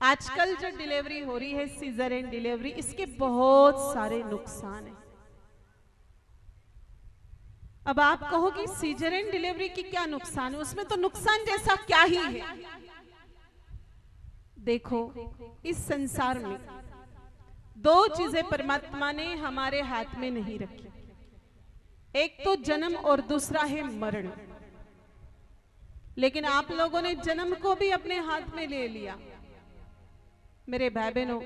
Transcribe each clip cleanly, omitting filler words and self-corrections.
आजकल जो डिलीवरी हो रही है सीजरियन डिलीवरी, इसके बहुत सारे नुकसान हैं। अब आप कहोगे सीजरियन डिलीवरी की क्या नुकसान है, उसमें तो नुकसान जैसा क्या ही है। देखो, इस संसार में दो चीजें परमात्मा ने हमारे हाथ में नहीं रखी, एक तो जन्म और दूसरा है मरण। लेकिन आप लोगों ने जन्म को भी अपने हाथ में ले लिया। मेरे भाई बहनों,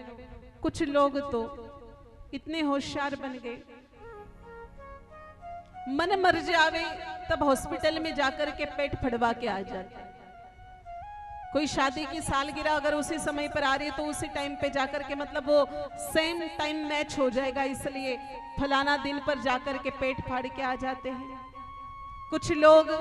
कुछ लोग तो इतने होशियार बन गए, मन मर जावे तब हॉस्पिटल में जाकर के पेट फड़वा के आ जाते। कोई शादी की सालगिरह अगर उसी समय पर आ रही है तो उसी टाइम पे जाकर के, मतलब वो सेम टाइम मैच हो जाएगा, इसलिए फलाना दिन पर जाकर के पेट फाड़ के आ जाते हैं। कुछ लोग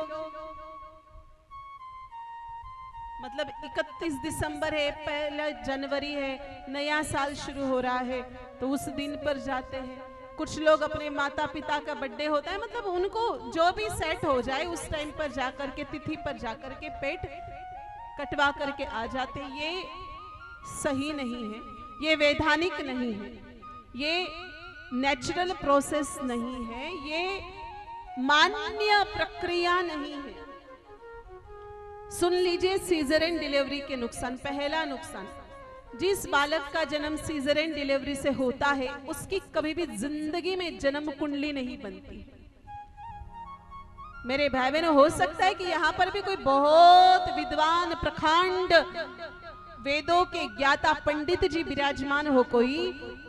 मतलब 31 दिसंबर है, 1 जनवरी है, नया साल शुरू हो रहा है, तो उस दिन पर जाते हैं। कुछ लोग अपने माता पिता का बर्थडे होता है, मतलब उनको जो भी सेट हो जाए उस टाइम पर जाकर के, तिथि पर जाकर के पेट कटवा करके आ जाते। ये सही नहीं है, ये वैधानिक नहीं है, ये नेचुरल प्रोसेस नहीं है, ये मान्य प्रक्रिया नहीं है। सुन लीजिए सीजरियन डिलीवरी के नुकसान। पहला नुकसान, जिस बालक का जन्म सीजरियन डिलीवरी से होता है उसकी कभी भी जिंदगी में जन्म कुंडली नहीं बनती। मेरे भाई बहनों, हो सकता है कि यहाँ पर भी कोई बहुत विद्वान प्रखंड वेदों के ज्ञाता पंडित जी विराजमान हो कोई,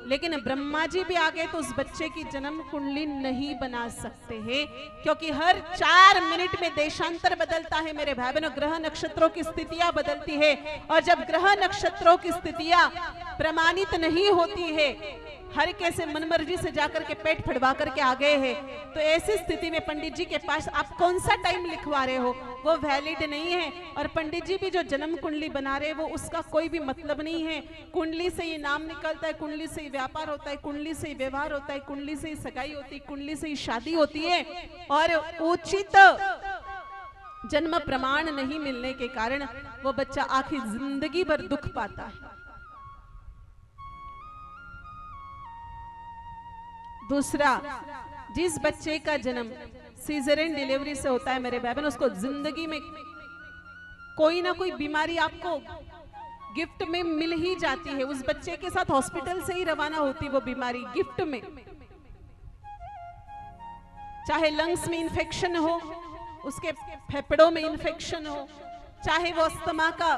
लेकिन ब्रह्मा जी भी आ गए तो उस बच्चे की जन्म कुंडली नहीं बना सकते हैं, क्योंकि हर 4 मिनट में देशांतर बदलता है। मेरे भाई बहनों, ग्रह नक्षत्रों की स्थितियां बदलती है, और जब ग्रह नक्षत्रों की स्थितियां प्रमाणित नहीं होती है, हर कैसे मनमर्जी से जाकर के पेट फड़वा करके आ गए हैं, तो ऐसी स्थिति में पंडित जी के पास आप कौन सा टाइम लिखवा रहे हो वो वैलिड नहीं है। और पंडित जी भी जो जन्म कुंडली बना रहे हैं वो उसका कोई भी मतलब नहीं है। कुंडली से ही नाम निकलता है, कुंडली से ही व्यापार होता है, कुंडली से ही व्यवहार होता है, कुंडली से ही सगाई होती है, कुंडली से ही शादी होती है। और उचित जन्म प्रमाण नहीं मिलने के कारण वो बच्चा आखिर जिंदगी भर दुख पाता है। दूसरा, जिस बच्चे का जन्म सीजरियन डिलीवरी से होता है मेरे भाई बहन, उसको जिंदगी में कोई ना कोई बीमारी आपको गिफ्ट में मिल ही जाती है। उस बच्चे के साथ हॉस्पिटल से ही रवाना होती वो बीमारी गिफ्ट में। चाहे लंग्स में इन्फेक्शन हो, उसके फेफड़ों में इन्फेक्शन हो, चाहे वो अस्थमा का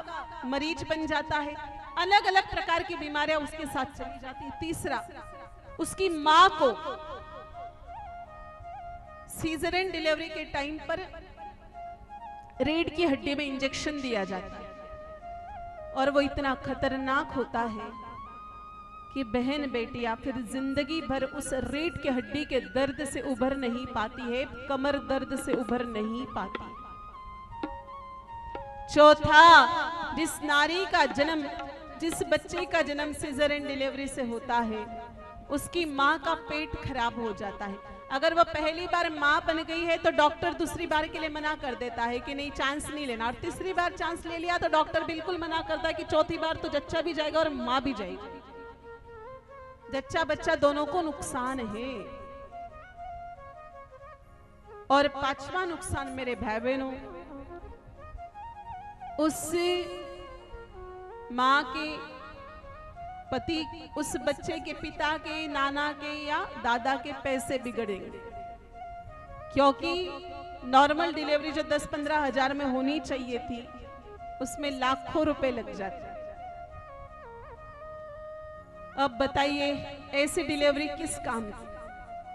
मरीज बन जाता है, अलग अलग प्रकार की बीमारियां उसके साथ चली जाती है। तीसरा, उसकी मां को सीजरियन डिलीवरी के टाइम पर रीढ़ की हड्डी में इंजेक्शन दिया जाता है, और वो इतना खतरनाक होता है कि बहन बेटियां फिर जिंदगी भर उस रीढ़ की हड्डी के दर्द से उभर नहीं पाती है, कमर दर्द से उभर नहीं पाती। चौथा, जिस नारी का जन्म, जिस बच्चे का जन्म सीजरियन डिलीवरी से होता है, उसकी माँ का पेट खराब हो जाता है। अगर वो पहली बार माँ बन गई है तो डॉक्टर दूसरी बार के लिए मना कर देता है कि नहीं, चांस नहीं लेना। और तीसरी बार चांस ले लिया तो डॉक्टर बिल्कुल मना करता है कि चौथी बार तो जच्चा भी जाएगा और माँ भी जाएगी। जच्चा बच्चा दोनों को नुकसान है। और 5वां नुकसान मेरे भाई बहनों, उस माँ के पति, उस बच्चे के पिता के, नाना के या दादा के पैसे बिगड़ेंगे, क्योंकि नॉर्मल डिलीवरी जो 10-15 हजार में होनी चाहिए थी उसमें लाखों रुपए लग जाते। अब बताइए ऐसी डिलीवरी किस काम की।